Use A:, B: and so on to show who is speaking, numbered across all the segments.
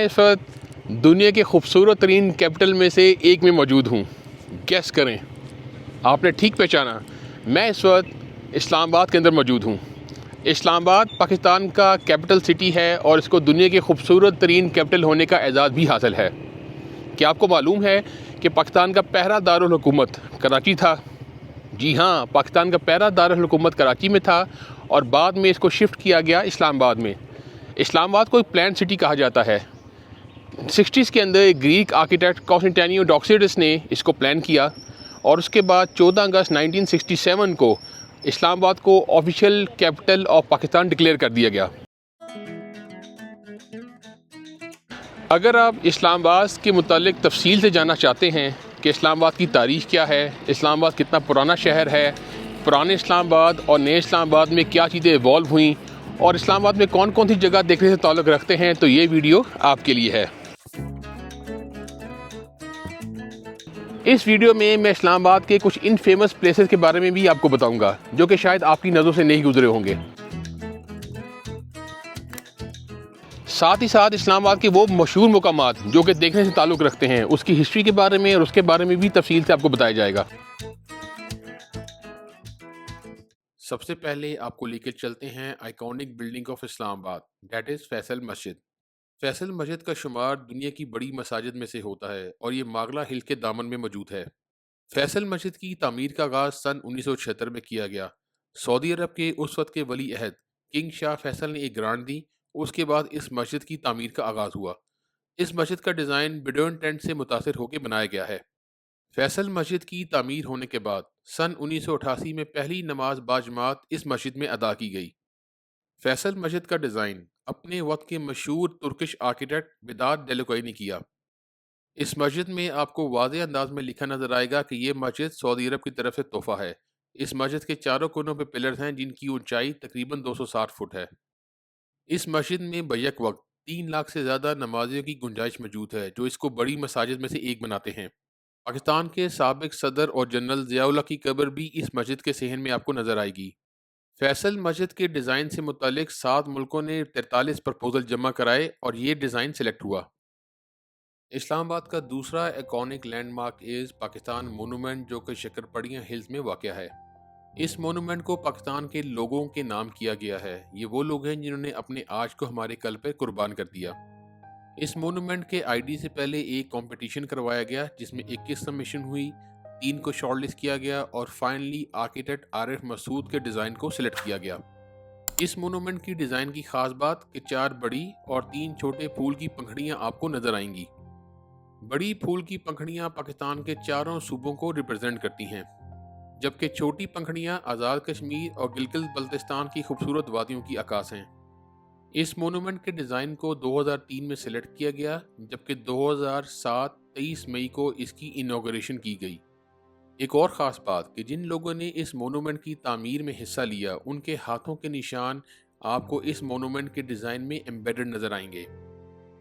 A: मैं इस वक्त दुनिया के खूबसूरत तरीन कैपिटल में से एक में मौजूद हूँ। गेस करें, आपने ठीक पहचाना, मैं इस वक्त इस्लामाबाद के अंदर मौजूद हूँ। इस्लामाबाद पाकिस्तान का कैपिटल सिटी है और इसको दुनिया के खूबसूरत तरीन कैपिटल होने का एजाज़ भी हासिल है। क्या आपको मालूम है कि पाकिस्तान का पहला दारुल हुकूमत कराची था? जी हाँ, पाकिस्तान का पहला दारुल हुकूमत कराची में था और बाद में इसको शिफ्ट किया गया इस्लामाबाद में। इस्लामाबाद को एक प्लान सिटी कहा जाता है। 60s के अंदर एक ग्रीक आर्किटेक्ट कॉन्स्टेंटिनो डॉक्सिडस ने इसको प्लान किया और उसके बाद 14 अगस्त 1967 को इस्लामाबाद को official capital of Pakistan declare कर दिया गया। अगर आप इस्लामाबाद के मुतालिक तफसील से जानना चाहते हैं कि इस्लामाबाद की तारीख़ क्या है, इस्लामाबाद कितना पुराना शहर है, पुराने इस्लामाबाद और नए इस्लामाबाद में क्या चीज़ें इवॉल्व हुई और इस्लामाबाद में कौन कौन सी जगह देखने से ताल्लुक़ रखते हैं, तो ये वीडियो आपके लिए है। इस वीडियो में मैं इस्लामाबाद के कुछ इन फेमस प्लेसेस के बारे में भी आपको बताऊंगा जो कि शायद आपकी नज़रों से नहीं गुजरे होंगे। साथ ही साथ इस्लामाबाद के वो मशहूर मुकामात जो कि देखने से ताल्लुक़ रखते हैं, उसकी हिस्ट्री के बारे में और उसके बारे में भी तफसील से आपको बताया जाएगा। सबसे पहले आपको लेकर चलते हैं iconic building of Islamabad, that is Faisal मस्जिद। फैसल मस्जिद का शुमार दुनिया की बड़ी मसाजिद में से होता है और ये मागला हिल के दामन में मौजूद है। फैसल मस्जिद की तामीर का आगाज़ सन 1976 में किया गया। सऊदी अरब के उस वक्त के वली अहद किंग शाह फैसल ने एक ग्रांट दी। उसके बाद इस मस्जिद की तामीर का आगाज़ हुआ। इस मस्जिद का डिज़ाइन बिडोन टेंट से मुतासिर होकर बनाया गया है। फैसल मस्जिद की तामीर होने के बाद सन 1988 में पहली नमाज बाजमात इस मस्जिद में अदा की गई। फैसल मस्जिद का डिज़ाइन अपने वक्त के मशहूर तुर्किश आर्किटेक्ट बिदात डेलुकाई ने किया। इस मस्जिद में आपको वाज़ेह अंदाज में लिखा नजर आएगा कि ये मस्जिद सऊदी अरब की तरफ से तोहफा है। इस मस्जिद के चारों कोनों पे पिलर्स हैं जिनकी ऊंचाई तकरीबन 260 फुट है। इस मस्जिद में बैक वक्त 3 लाख से ज़्यादा नमाजियों की गुंजाइश मौजूद है, जो इसको बड़ी मसाजिद में से एक बनाते हैं। पाकिस्तान के साबिक सदर और जनरल ज़ियाउल्लाह की कब्र भी इस मस्जिद के सहन में आपको नजर आएगी। फैसल मस्जिद के डिज़ाइन से मुतालिक 7 मुल्कों ने 43 प्रपोजल जमा कराए और ये डिज़ाइन सेलेक्ट हुआ। इस्लामाबाद का दूसरा इकॉनिक लैंडमार्क इज़ पाकिस्तान मोनूमेंट, जो कि शक्करपड़ियाँ हिल्स में वाक़या है। इस मोनूमेंट को पाकिस्तान के लोगों के नाम किया गया है। ये वो लोग हैं जिन्होंने अपने आज को हमारे कल पर कुर्बान कर दिया। इस मोनूमेंट के आईडी से पहले एक कंपटीशन करवाया गया जिसमें 21 सबमिशन हुई, 3 को शॉर्टलिस्ट किया गया और फाइनली आर्किटेक्ट आरिफ मसूद के डिज़ाइन को सिलेक्ट किया गया। इस मोनूमेंट की डिज़ाइन की खास बात कि 4 बड़ी और 3 छोटे फूल की पंखड़ियाँ आपको नजर आएंगी। बड़ी फूल की पंखड़ियाँ पाकिस्तान के चारों सूबों को रिप्रेजेंट करती हैं, जबकि छोटी पंखड़ियाँ आज़ाद कश्मीर और गिलगित बल्तिस्तान की खूबसूरत वादियों की अक्कास हैं। इस मोनूमेंट के डिज़ाइन को 2003 में सिलेक्ट किया गया, जबकि 2007 23 मई को इसकी इनॉग्रेशन की गई। एक और ख़ास बात कि जिन लोगों ने इस मोनूमेंट की तामीर में हिस्सा लिया, उनके हाथों के निशान आपको इस मोनूमेंट के डिज़ाइन में एम्बेडेड नज़र आएंगे।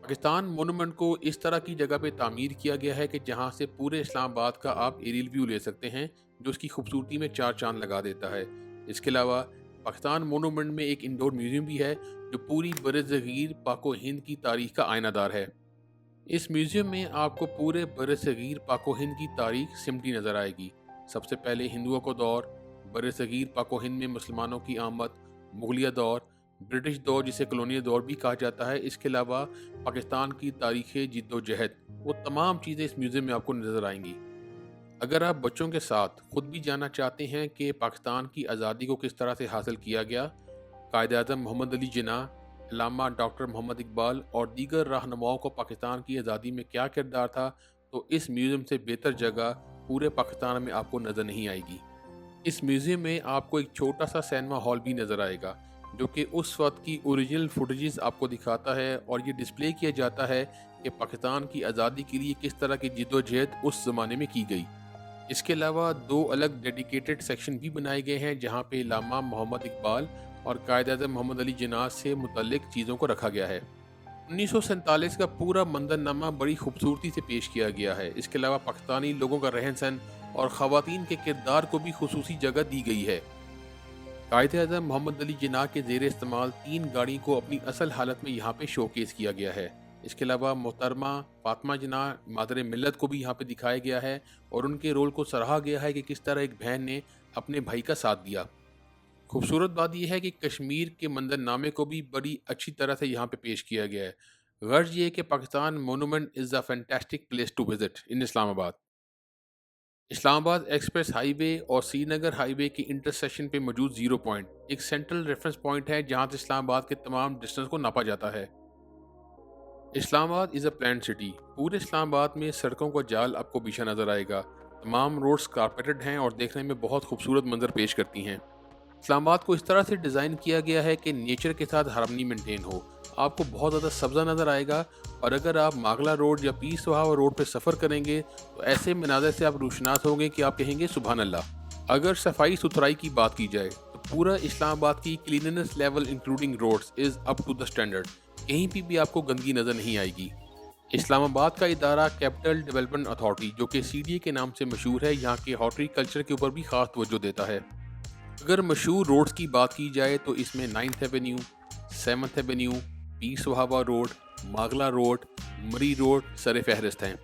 A: पाकिस्तान मोनूमेंट को इस तरह की जगह पे तामीर किया गया है कि जहां से पूरे इस्लामाबाद का आप एरियल व्यू ले सकते हैं, जो उसकी खूबसूरती में 4 चांद लगा देता है। इसके अलावा पाकिस्तान मोनूमेंट में एक इंडोर म्यूज़ियम भी है जो पूरी बरसगीर पाको हिंद की तारीख का आयनादार है। इस म्यूज़ियम में आपको पूरे बरसगीर पाको हिंद की तारीख सिमटी नज़र आएगी। सबसे पहले हिंदुओं को दौर, बरसगीर पाको हिंद में मुसलमानों की आमद, मुगलिया दौर, ब्रिटिश दौर जिसे कॉलोनियल दौर भी कहा जाता है। इसके अलावा पाकिस्तान की तारीख़ जिद्दोजहद, वो तमाम चीज़ें इस म्यूज़ियम में आपको नज़र आएंगी। अगर आप बच्चों के साथ खुद भी जानना चाहते हैं कि पाकिस्तान की आज़ादी को किस तरह से हासिल किया गया, कायद-ए-आज़म मोहम्मद अली जिन्नाह, अल्लामा डॉक्टर मोहम्मद इकबाल और दीगर रहनुमाओं को पाकिस्तान की आज़ादी में क्या किरदार था, तो इस म्यूज़ियम से बेहतर जगह पूरे पाकिस्तान में आपको नज़र नहीं आएगी। इस म्यूज़ियम में आपको एक छोटा सा सिनेमा हॉल भी नज़र आएगा जो कि उस वक्त की ओरिजिनल फुटेजेस आपको दिखाता है और ये डिस्प्ले किया जाता है कि पाकिस्तान की आज़ादी के लिए किस तरह की जिद्दोजहद उस ज़माने में की गई। इसके अलावा 2 अलग डेडिकेटेड सेक्शन भी बनाए गए हैं जहाँ पे अल्लामा मोहम्मद इकबाल और कायद-ए-आज़म मोहम्मद अली जिन्नाह से मुतल्लिक चीज़ों को रखा गया है। 1947 का पूरा मंजरनामा बड़ी खूबसूरती से पेश किया गया है। इसके अलावा पाकिस्तानी लोगों का रहन सहन और ख़वातीन के किरदार को भी खुसूसी जगह दी गई है। कायद-ए-आज़म मोहम्मद अली जिन्नाह के ज़ेर इस्तेमाल 3 गाड़ी को अपनी असल हालत में यहाँ पे शोकेस किया गया है। इसके अलावा मोहतरमा फातिमा जिन्ना मादर मिल्लत को भी यहाँ पे दिखाया गया है और उनके रोल को सराहा गया है कि किस तरह एक बहन ने अपने भाई का साथ दिया। खूबसूरत बात यह है कि कश्मीर के मंजरनामे को भी बड़ी अच्छी तरह से यहाँ पे पेश किया गया है। गर्ज ये है कि Pakistan monument is a fantastic place to visit in Islamabad. Islamabad express highway और श्रीनगर हाईवे के इंटरसेक्शन पे मौजूद ज़ीरो पॉइंट एक सेंट्रल रेफरेंस पॉइंट है जहाँ से इस्लामाबाद के तमाम डिस्टेंस को नापा जाता है। Islamabad is a plan city. पूरे इस्लामाबाद में सड़कों का जाल आपको बिछा नज़र आएगा। तमाम रोड्स कारपेटेड हैं और देखने में बहुत खूबसूरत मंजर पेश करती हैं। इस्लामाबाद को इस तरह से डिज़ाइन किया गया है कि नेचर के साथ हार्मनी मेंटेन हो। आपको बहुत ज़्यादा सब्ज़ा नज़र आएगा और अगर आप मागला रोड या पीर सुहावा रोड पर सफ़र करेंगे तो ऐसे मनाज़र से आप रोशनास होंगे कि आप कहेंगे सुभान अल्लाह। अगर सफाई सुथराई की बात की जाए तो पूरा इस्लामाबाद की cleanness level including roads is up to the standard. कहीं भी आपको गंदगी नज़र नहीं आएगी। इस्लामाबाद का इदारा कैपिटल डेवलपमेंट अथॉरिटी जो कि CDA के नाम से मशहूर है, यहाँ के हॉर्टिकल्चर के ऊपर भी ख़ास तवज्जो देता है। अगर मशहूर रोड्स की बात की जाए तो इसमें 9th एवेन्यू, 7th एवेन्यू, पीर सुहावा रोड, मागला रोड, मरी रोड सर फहरिस्त हैं।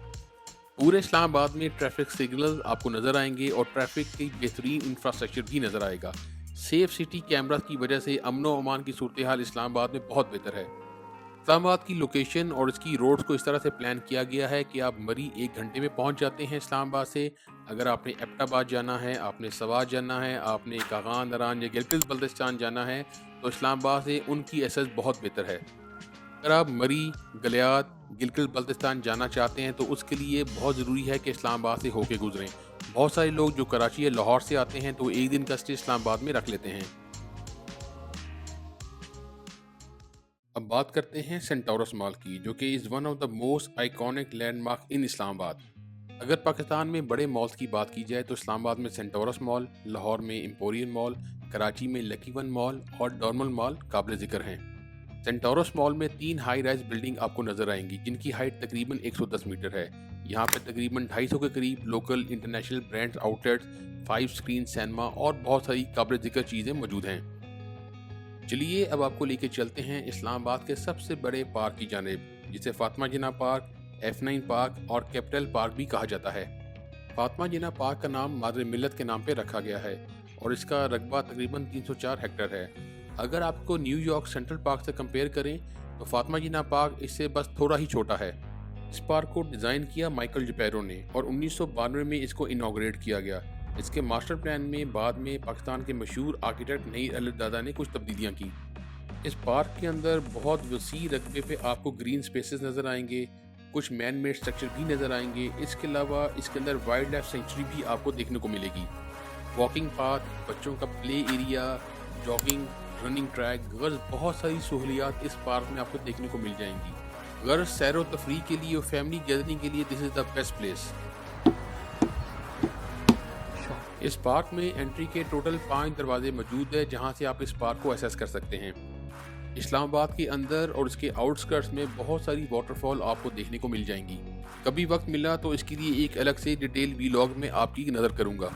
A: पूरे इस्लामाबाद में ट्रैफिक सिग्नल आपको नज़र आएंगे और ट्रैफिक की बेहतरीन इंफ्रास्ट्रक्चर भी नज़र आएगा। सेफ सिटी कैमरा की वजह से अमन व अमान की सूरत हाल इस्लामाबाद में बहुत बेहतर है। इस्लामाबाद की लोकेशन और इसकी रोड्स को इस तरह से प्लान किया गया है कि आप मरी 1 घंटे में पहुंच जाते हैं इस्लामाबाद से। अगर आपने एबटाबाद जाना है, आपने सवात जाना है, आपने कागान दरान या गिलगित बल्तिस्तान जाना है तो इस्लामाबाद से उनकी एक्सेस बहुत बेहतर है। अगर आप मरी, गलियात, गिलगित बल्तिस्तान जाना चाहते हैं तो उसके लिए बहुत ज़रूरी है कि इस्लामाबाद से होके गुजरें। बहुत सारे लोग जो कराची या लाहौर से आते हैं तो एक दिन का स्टे इस्लामाबाद में रख लेते हैं। अब बात करते हैं सेंटोरस मॉल की, जो कि is one of the most iconic landmark in Islamabad. अगर पाकिस्तान में बड़े मॉल्स की बात की जाए तो इस्लामाबाद में सेंटोरस मॉल, लाहौर में एम्पोरियम मॉल, कराची में लकी वन मॉल और डॉर्मल मॉल काबिल ज़िक्र हैं। सेंटोरस मॉल में 3 हाई राइज बिल्डिंग आपको नज़र आएंगी जिनकी हाइट तकरीबन 110 मीटर है। यहाँ पे तकरीबन 250 के करीब local international brands outlets, 5 screen cinema और बहुत सारी काबिल ज़िक्र चीज़ें मौजूद हैं। चलिए अब आपको लेके चलते हैं इस्लामाबाद के सबसे बड़े पार्क की जानिब, जिसे फातिमा जिन्ना पार्क, F9 पार्क और कैपिटल पार्क भी कहा जाता है। फातिमा जिन्ना पार्क का नाम मादर मिल्लत के नाम पे रखा गया है और इसका रकबा तकरीबन 304 हेक्टेयर है। अगर आपको न्यूयॉर्क सेंट्रल पार्क से कंपेयर करें तो फातिमा जिन्ना पार्क इससे बस थोड़ा ही छोटा है। इस पार्क को डिज़ाइन किया माइकल जपैरो ने और 1992 में इसको इनॉग्रेट किया गया। इसके मास्टर प्लान में बाद में पाकिस्तान के मशहूर आर्किटेक्ट नईर अली दादा ने कुछ तब्दीलियाँ की। इस पार्क के अंदर बहुत वसी रकबे पे आपको ग्रीन स्पेसेस नज़र आएंगे, कुछ मैन मेड स्ट्रक्चर भी नज़र आएंगे। इसके अलावा इसके अंदर वाइल्ड लाइफ सेंचुरी भी आपको देखने को मिलेगी। वॉकिंग पाथ, बच्चों का play area, jogging, running track, girls बहुत सारी सहूलियात इस पार्क में आपको देखने को मिल जाएंगी। गर्ल्स सैर व तफरी के लिए और फैमिली गैदरिंग के लिए this is the best place. इस पार्क में एंट्री के टोटल 5 दरवाजे मौजूद है जहां से आप इस पार्क को एक्सेस कर सकते हैं। इस्लामाबाद के अंदर और इसके आउटस्कर्ट्स में बहुत सारी वाटरफॉल आपको देखने को मिल जाएंगी। कभी वक्त मिला तो इसके लिए एक अलग से डिटेल वीलॉग में आपकी नज़र करूंगा।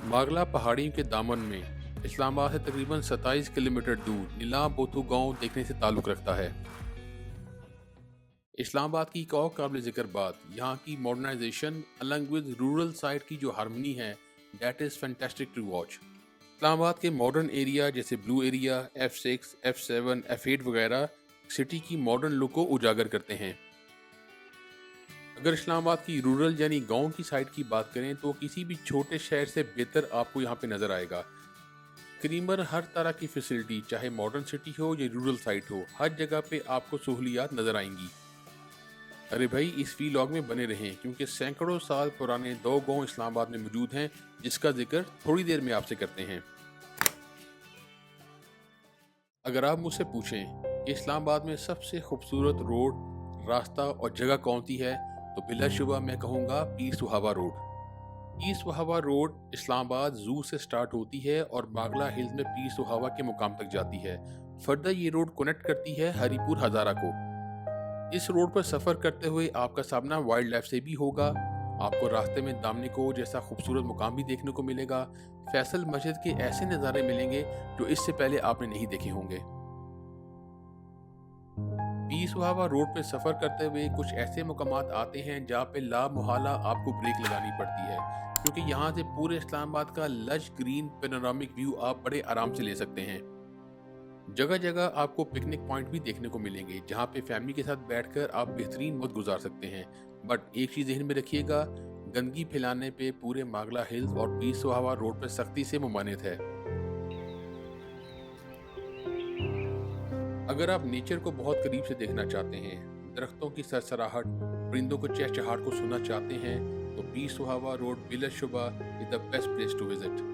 A: मागला पहाड़ियों के दामन में इस्लामाबाद से तकरीबन 27 किलोमीटर दूर नीला बोथू गांव देखने से ताल्लुक़ रखता है। इस्लामाबाद की एक और काबिल ज़िक्र बात यहाँ की modernization along with rural side की जो हार्मनी है, that is fantastic to watch. Islamabad के मॉडर्न एरिया जैसे blue area, F6, F7, F8 वगैरह सिटी की मॉडर्न लुक को उजागर करते हैं। अगर इस्लामाबाद की रूरल यानी गांव की साइड की बात करें तो किसी भी छोटे शहर से बेहतर आपको यहाँ पे नज़र आएगा। तकरीबन हर तरह की फैसिलिटी, चाहे मॉडर्न सिटी हो या रूरल साइट हो, हर जगह पे आपको सहूलियात नज़र आएंगी। अरे भाई, इस व्लॉग में बने रहें क्योंकि सैकड़ों साल पुराने 2 गांव इस्लामाबाद में मौजूद हैं जिसका जिक्र थोड़ी देर में आपसे करते हैं। अगर आप मुझसे पूछें कि इस्लामाबाद में सबसे खूबसूरत रोड, रास्ता और जगह कौन सी है तो बिलाशुबा मैं कहूँगा पीर सुहावा रोड। पीर सुहावा रोड इस्लामाबाद जू से स्टार्ट होती है और बागला हिल्स में पीर सुहावा के मुकाम तक जाती है। फर्दर ये रोड कनेक्ट करती है हरीपुर हज़ारा को। इस रोड पर सफ़र करते हुए आपका सामना वाइल्ड लाइफ से भी होगा। आपको रास्ते में दामने को जैसा खूबसूरत मुकाम भी देखने को मिलेगा। फैसल मस्जिद के ऐसे नज़ारे मिलेंगे जो इससे पहले आपने नहीं देखे होंगे। पीस सुहावा रोड पे सफ़र करते हुए कुछ ऐसे मकामात आते हैं जहाँ पे ला मुहाला आपको ब्रेक लगानी पड़ती है, क्योंकि यहाँ से पूरे इस्लामाबाद का लश ग्रीन पेनोरामिक व्यू आप बड़े आराम से ले सकते हैं। जगह जगह आपको पिकनिक पॉइंट भी देखने को मिलेंगे जहाँ पे फैमिली के साथ बैठकर आप बेहतरीन वक्त गुजार सकते हैं। बट एक चीज़ ज़हन में रखिएगा, गंदगी फैलाने पे पूरे मागला हिल्स और पीस सुहावा रोड पर सख्ती से ममानियत है। अगर आप नेचर को बहुत करीब से देखना चाहते हैं, दरख्तों की सरसराहट, परिंदों को चहचहाट को सुनना चाहते हैं, तो पीस सुहावा रोड बिलाशुबा is the best place to visit.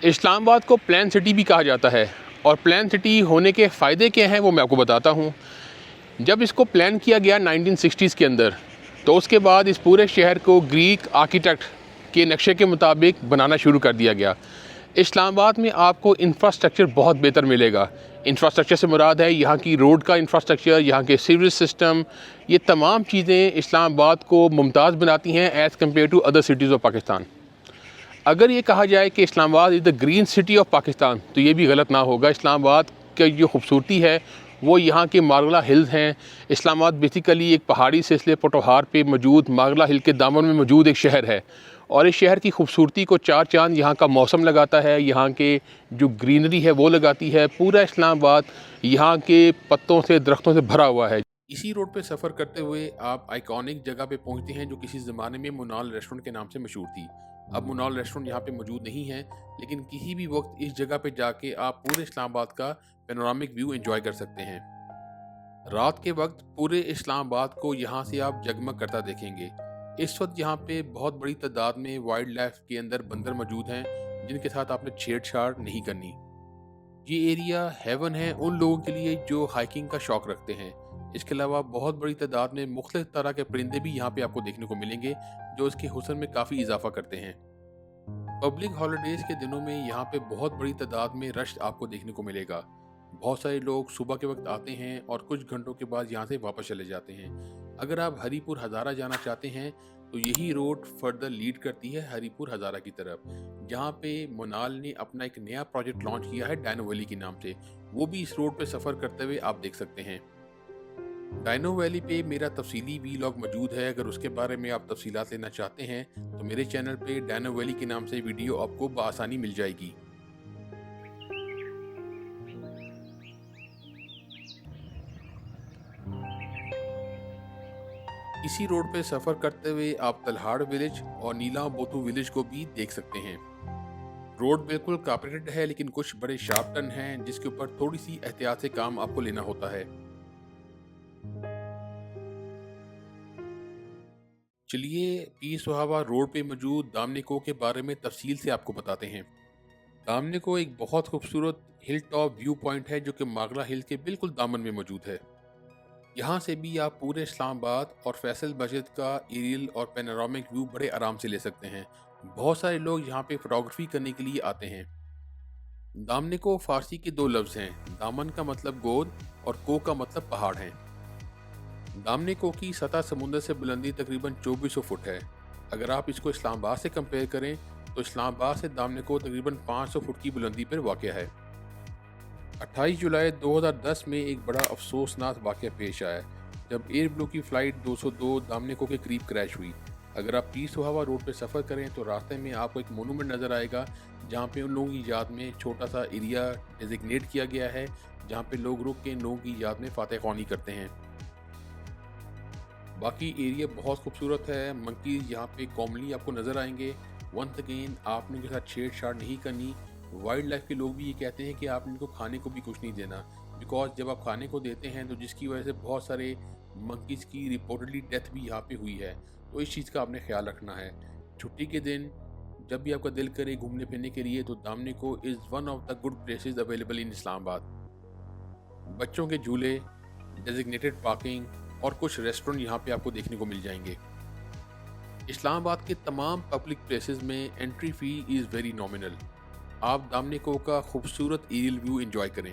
B: Islamabad को प्लान सिटी भी कहा जाता है और प्लान सिटी होने के फ़ायदे क्या हैं वो मैं आपको बताता हूँ। जब इसको प्लान किया गया 1960s के अंदर, तो उसके बाद इस पूरे शहर को ग्रीक आर्किटेक्ट के नक्शे के मुताबिक बनाना शुरू कर दिया गया। इस्लामाबाद में आपको इंफ्रास्ट्रक्चर बहुत बेहतर मिलेगा। इंफ्रास्ट्रक्चर से मुराद है यहाँ की रोड का इंफ्रास्ट्रक्चर, यहाँ के सीवरेज सिस्टम, ये तमाम चीज़ें इस्लामाबाद को मुमताज़ बनाती हैं as compare to other cities of Pakistan. अगर ये कहा जाए कि Islamabad is the green city of Pakistan, तो ये भी गलत ना होगा। इस्लामाबाद की जो खूबसूरती है वो यहाँ के मारगला हिल्स हैं। इस्लामाबाद बेसिकली एक पहाड़ी सिलसिले पोटोहार पे मौजूद मारगला हिल के दामन में मौजूद एक शहर है, और इस शहर की खूबसूरती को चार चांद यहाँ का मौसम लगाता है, यहाँ के जो ग्रीनरी है वो लगाती है। पूरा इस्लामाबाद यहाँ के पत्तों से, दरख्तों से भरा हुआ है।
A: इसी रोड पे सफ़र करते हुए आप आइकॉनिक जगह पे पहुंचते हैं जो किसी ज़माने में मुनाल रेस्टोरेंट के नाम से मशहूर थी। अब मुनाल रेस्टोरेंट यहाँ पे मौजूद नहीं है, लेकिन किसी भी वक्त इस जगह पे जाके आप पूरे इस्लामाबाद का पेनोरामिक व्यू एंजॉय कर सकते हैं। रात के वक्त पूरे इस्लामाबाद को यहाँ से आप जगमग करता देखेंगे। इस वक्त यहाँ पे बहुत बड़ी तादाद में वाइल्ड लाइफ के अंदर बंदर मौजूद हैं जिनके साथ आपने छेड़छाड़ नहीं करनी। ये एरिया हेवन है उन लोगों के लिए जो हाइकिंग का शौक रखते हैं। इसके अलावा बहुत बड़ी तादाद में मुख्तलिफ तरह के परिंदे भी यहाँ पे आपको देखने को मिलेंगे जो इसके हुस्न में काफ़ी इजाफा करते हैं। पब्लिक हॉलीडेज़ के दिनों में यहाँ पे बहुत बड़ी तादाद में रश आपको देखने को मिलेगा। बहुत सारे लोग सुबह के वक्त आते हैं और कुछ घंटों के बाद यहाँ से वापस चले जाते हैं। अगर आप हरीपुर हज़ारा जाना चाहते हैं तो यही रोड फर्दर लीड करती है हरीपुर हज़ारा की तरफ, जहाँ पे मोनाल ने अपना एक नया प्रोजेक्ट लॉन्च किया है डायनो वैली के नाम से। वो भी इस रोड पे सफ़र करते हुए आप देख सकते हैं। डायनो वैली पे मेरा तफसीली वीलॉग मौजूद है। अगर उसके बारे में आप तफसीलात लेना चाहते हैं तो मेरे चैनल पे डायनो वैली के नाम से वीडियो आपको बआसानी मिल जाएगी। इसी रोड पे सफ़र करते हुए आप तलहाड़ विलेज और नीला बोतू विलेज को भी देख सकते हैं। रोड बिल्कुल कार्पेटेड है, लेकिन कुछ बड़े शार्प टर्न हैं जिसके ऊपर थोड़ी सी एहतियात से काम आपको लेना होता है। चलिए पीस सुहावा रोड पे मौजूद दामनिको के बारे में तफसील से आपको बताते हैं। दामनिको एक बहुत खूबसूरत हिल टॉप व्यू पॉइंट है जो कि मागला हिल के बिल्कुल दामन में मौजूद है। यहाँ से भी आप पूरे इस्लामाबाद और फैसल मस्जिद का एरियल और पेनोरामिक व्यू बड़े आराम से ले सकते हैं। बहुत सारे लोग यहाँ पे फोटोग्राफी करने के लिए आते हैं। दामनिको फारसी के दो लफ्ज़ हैं, दामन का मतलब गोद और को का मतलब पहाड़ है। दामनिको की सतह समुद्र से बुलंदी तकरीबन 2400 फुट है। अगर आप इसको इस्लामाबाद से कंपेयर करें तो इस्लामाबाद से दामनिको तकरीबन 500 फुट की बुलंदी पर वाक़या है। 28 जुलाई 2010 में एक बड़ा अफसोसनाक वाक़या पेश आया जब एयर ब्लू की फ़्लाइट 202 दामनिको के करीब क्रैश हुई। अगर आप पीस सुहावा रोड पर सफ़र करें तो रास्ते में आपको एक मोनूमेंट नज़र आएगा जहाँ पे उन लोगों की याद में छोटा सा एरिया डेजिग्नेट किया गया है, जहाँ पे लोग रुक के इन लोगों की याद में फातह ख्वानी करते हैं। बाकी एरिया बहुत खूबसूरत है। मंकीज़ यहाँ पे कॉमनली आपको नज़र आएंगे। वंस अगेन आपने उनके साथ छेड़छाड़ नहीं करनी। वाइल्ड लाइफ के लोग भी ये कहते हैं कि आप इनको खाने को भी कुछ नहीं देना, बिकॉज जब आप खाने को देते हैं तो जिसकी वजह से बहुत सारे मंकीज़ की रिपोर्टेडली डेथ भी यहाँ पे हुई है। तो इस चीज़ का आपने ख्याल रखना है। छुट्टी के दिन जब भी आपका दिल करे घूमने फिरने के लिए तो Daman-e-Koh is one of the good places available in Islamabad. बच्चों के झूले, डेजिग्नेटेड पार्किंग और कुछ रेस्टोरेंट यहाँ पे आपको देखने को मिल जाएंगे। इस्लामाबाद के तमाम पब्लिक प्लेसेस में entry fee is very nominal. आप दामने को का खूबसूरत एरियल व्यू एंजॉय करें।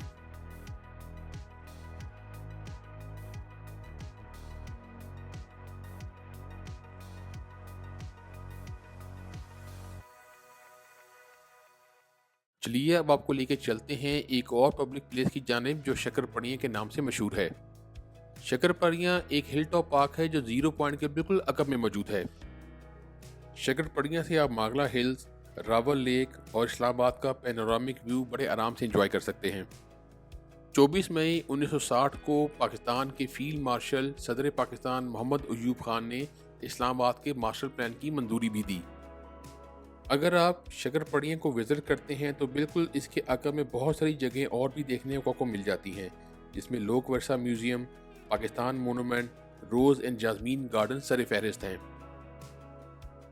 A: चलिए अब आपको लेके चलते हैं एक और पब्लिक प्लेस की जानिब जो शक्करपड़ियाँ के नाम से मशहूर है। शक्करपड़ियाँ एक हिल टॉप पार्क है जो जीरो पॉइंट के बिल्कुल अकब में मौजूद है। शक्करपड़ियाँ से आप मागला हिल्स, रावल लेक और इस्लामाबाद का पैनोरामिक व्यू बड़े आराम से एंजॉय कर सकते हैं। 24 मई 1960 को पाकिस्तान के फील्ड मार्शल सदर पाकिस्तान मोहम्मद अयूब खान ने इस्लामाबाद के मास्टर प्लान की मंजूरी भी दी। अगर आप शक्करपड़ियाँ को विज़िट करते हैं तो बिल्कुल इसके अकब में बहुत सारी जगहें और भी देखने को मिल जाती हैं, जिसमें Lok Virsa museum, Pakistan monument, rose and jasmine garden सर फहरिस्त हैं।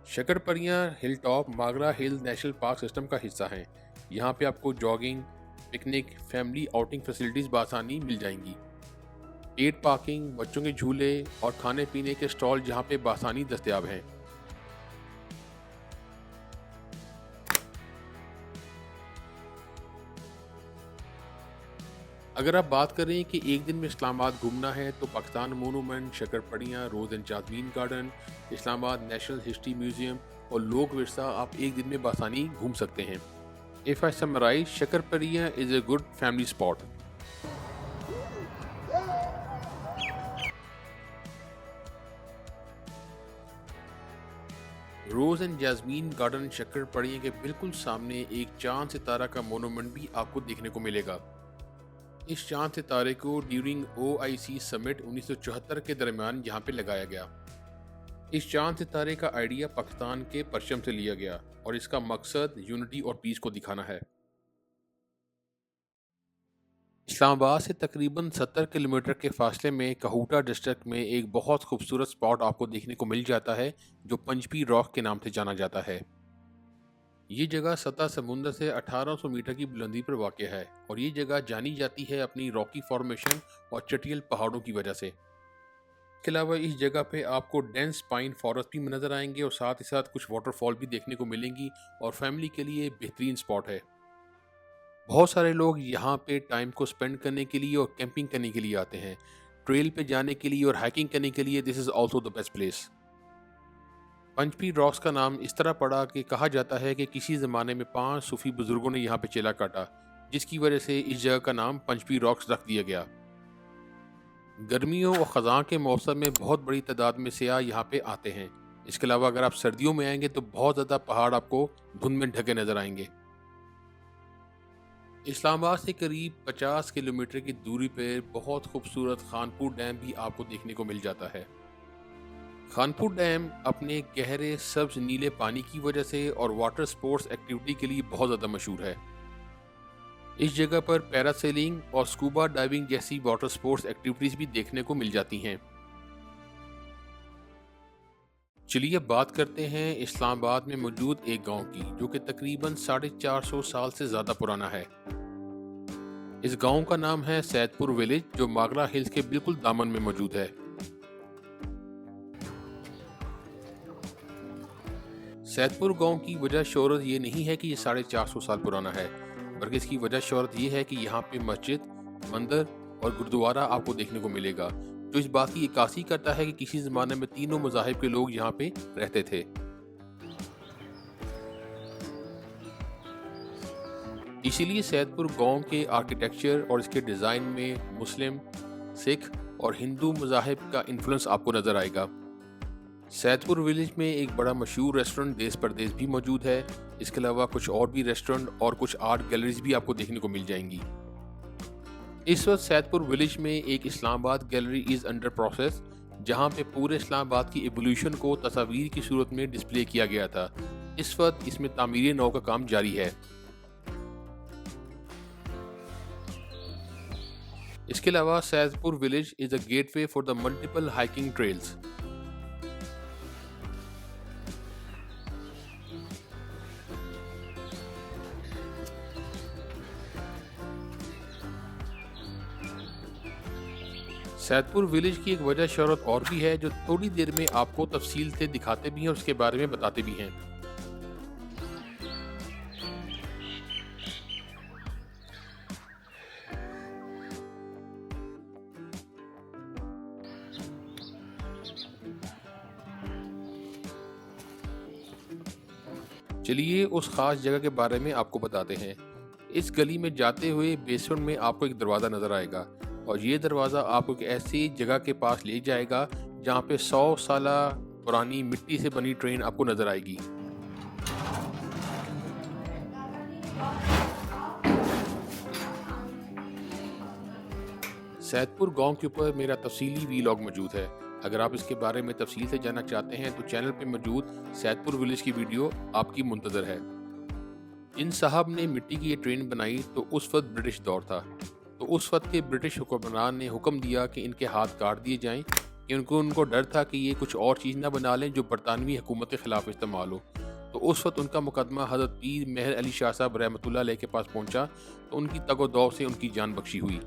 A: Shakarparian hill top Margalla hill national park system का हिस्सा हैं। यहाँ पे आपको jogging, picnic, family outing facilities बआसानी मिल जाएंगी। पेड पार्किंग, बच्चों के झूले और खाने पीने के स्टॉल यहाँ पे बआसानी दस्तयाब हैं। अगर आप बात करें कि एक दिन में इस्लामाबाद घूमना है तो Pakistan monument, Shakarparian, rose and jasmine garden, Islamabad national history museum और लोक विरसा आप एक दिन में बआसानी घूम सकते हैं। If I summarize, Shakarparian is a good family spot. Rose and jasmine garden Shakarparian के बिल्कुल सामने एक चांद सितारा का मोनूमेंट भी आपको देखने को मिलेगा। इस चांद सितारे को ड्यूरिंग OIC समिट 1974 के दरमियान यहाँ पे लगाया गया। इस चांद सितारे का आइडिया पाकिस्तान के परचम से लिया गया और इसका मकसद यूनिटी और पीस को दिखाना है। इस्लामाबाद से तकरीबन 70 किलोमीटर के फासले में कहूटा डिस्ट्रिक्ट में एक बहुत खूबसूरत स्पॉट आपको देखने को मिल जाता है जो पंचपी रॉक के नाम से जाना जाता है। ये जगह सतह समुंदर से 1800 मीटर की बुलंदी पर वाक़ है और ये जगह जानी जाती है अपनी रॉकी फॉर्मेशन और चटियल पहाड़ों की वजह से। इसके अलावा इस जगह पे आपको डेंस पाइन फॉरेस्ट भी नज़र आएंगे और साथ ही साथ कुछ वाटरफॉल भी देखने को मिलेंगी और फैमिली के लिए बेहतरीन स्पॉट है। बहुत सारे लोग यहाँ पे टाइम को स्पेंड करने के लिए और कैंपिंग करने के लिए आते हैं। ट्रेल पे जाने के लिए और हाइकिंग करने के लिए this is also the best place. पंचपी रॉक्स का नाम इस तरह पड़ा कि कहा जाता है कि किसी ज़माने में 5 सूफी बुजुर्गों ने यहाँ पे चेला काटा, जिसकी वजह से इस जगह का नाम पंचपी रॉक्स रख दिया गया। गर्मियों और ख़ज़ां के मौसम में बहुत बड़ी तादाद में सियाह यहाँ पे आते हैं। इसके अलावा अगर आप सर्दियों में आएंगे तो बहुत ज़्यादा पहाड़ आपको धुंध में ढके नज़र आएंगे। इस्लामाबाद से करीब 50 किलोमीटर की दूरी पर बहुत खूबसूरत खानपुर डैम भी आपको देखने को मिल जाता है। खानपुर डैम अपने गहरे सब्ज नीले पानी की वजह से और वाटर स्पोर्ट्स एक्टिविटी के लिए बहुत ज़्यादा मशहूर है। इस जगह पर पैरासेलिंग और स्कूबा डाइविंग जैसी वाटर स्पोर्ट्स एक्टिविटीज़ भी देखने को मिल जाती हैं। चलिए अब बात करते हैं इस्लामाबाद में मौजूद एक गांव की जो कि तकरीबन 450 साल से ज़्यादा पुराना है। इस गांव का नाम है सैदपुर विलेज जो मागरा हिल्स के बिल्कुल दामन में मौजूद है। सैदपुर गांव की वजह शोहरत ये नहीं है कि ये 450 साल पुराना है, बल्कि इसकी वजह शोहरत ये है कि यहाँ पे मस्जिद, मंदिर और गुरुद्वारा आपको देखने को मिलेगा, जो इस बात की इक्कासी करता है कि किसी ज़माने में तीनों मज़ाहिब के लोग यहाँ पे रहते थे। इसीलिए सैदपुर गांव के आर्किटेक्चर और इसके डिज़ाइन में मुस्लिम, सिख और हिंदू मज़ाहिब का इन्फ्लुएंस आपको नज़र आएगा। सैदपुर विलेज में एक बड़ा मशहूर रेस्टोरेंट देश परदेश भी मौजूद है। इसके अलावा कुछ और भी रेस्टोरेंट और कुछ आर्ट गैलरीज भी आपको देखने को मिल जाएंगी। इस वक्त सैदपुर विलेज में एक Islamabad gallery is under process, जहां पे पूरे इस्लामाबाद की एवोल्यूशन को तस्वीर की सूरत में डिस्प्ले किया गया था। इस वक्त इसमें तामीर नौ का काम जारी है। इसके अलावा Saidpur village is a gateway for the multiple hiking trails. Saidpur village की एक वजह शहरत और भी है जो थोड़ी देर में आपको तफसील से दिखाते भी हैं और उसके बारे में बताते भी हैं। चलिए उस खास जगह के बारे में आपको बताते हैं। इस गली में जाते हुए बेसमेंट में आपको एक दरवाज़ा नज़र आएगा और ये दरवाज़ा आपको एक ऐसी जगह के पास ले जाएगा जहाँ पे 100 साला पुरानी मिट्टी से बनी ट्रेन आपको नज़र आएगी। सैदपुर गांव के ऊपर मेरा तफसीली वीलॉग मौजूद है। अगर आप इसके बारे में तफसील से जानना चाहते हैं तो चैनल पे मौजूद सैदपुर विलेज की वीडियो आपकी मुंतज़र है। इन साहब ने मिट्टी की ये ट्रेन बनाई तो उस वक्त ब्रिटिश दौर था। तो उस वक्त के ब्रिटिश हुक्मरान ने हुक्म दिया कि इनके हाथ काट दिए जाएं कि उनको डर था कि ये कुछ और चीज़ ना बना लें जो बरतानवी हुकूमत के ख़िलाफ़ इस्तेमाल हो। तो उस वक्त उनका मुकदमा हज़रत पीर मेहर अली शाह साहब रहमतुल्लाह अलैह के पास पहुँचा तो उनकी तगो-दौ से उनकी जान बख्शी हुई।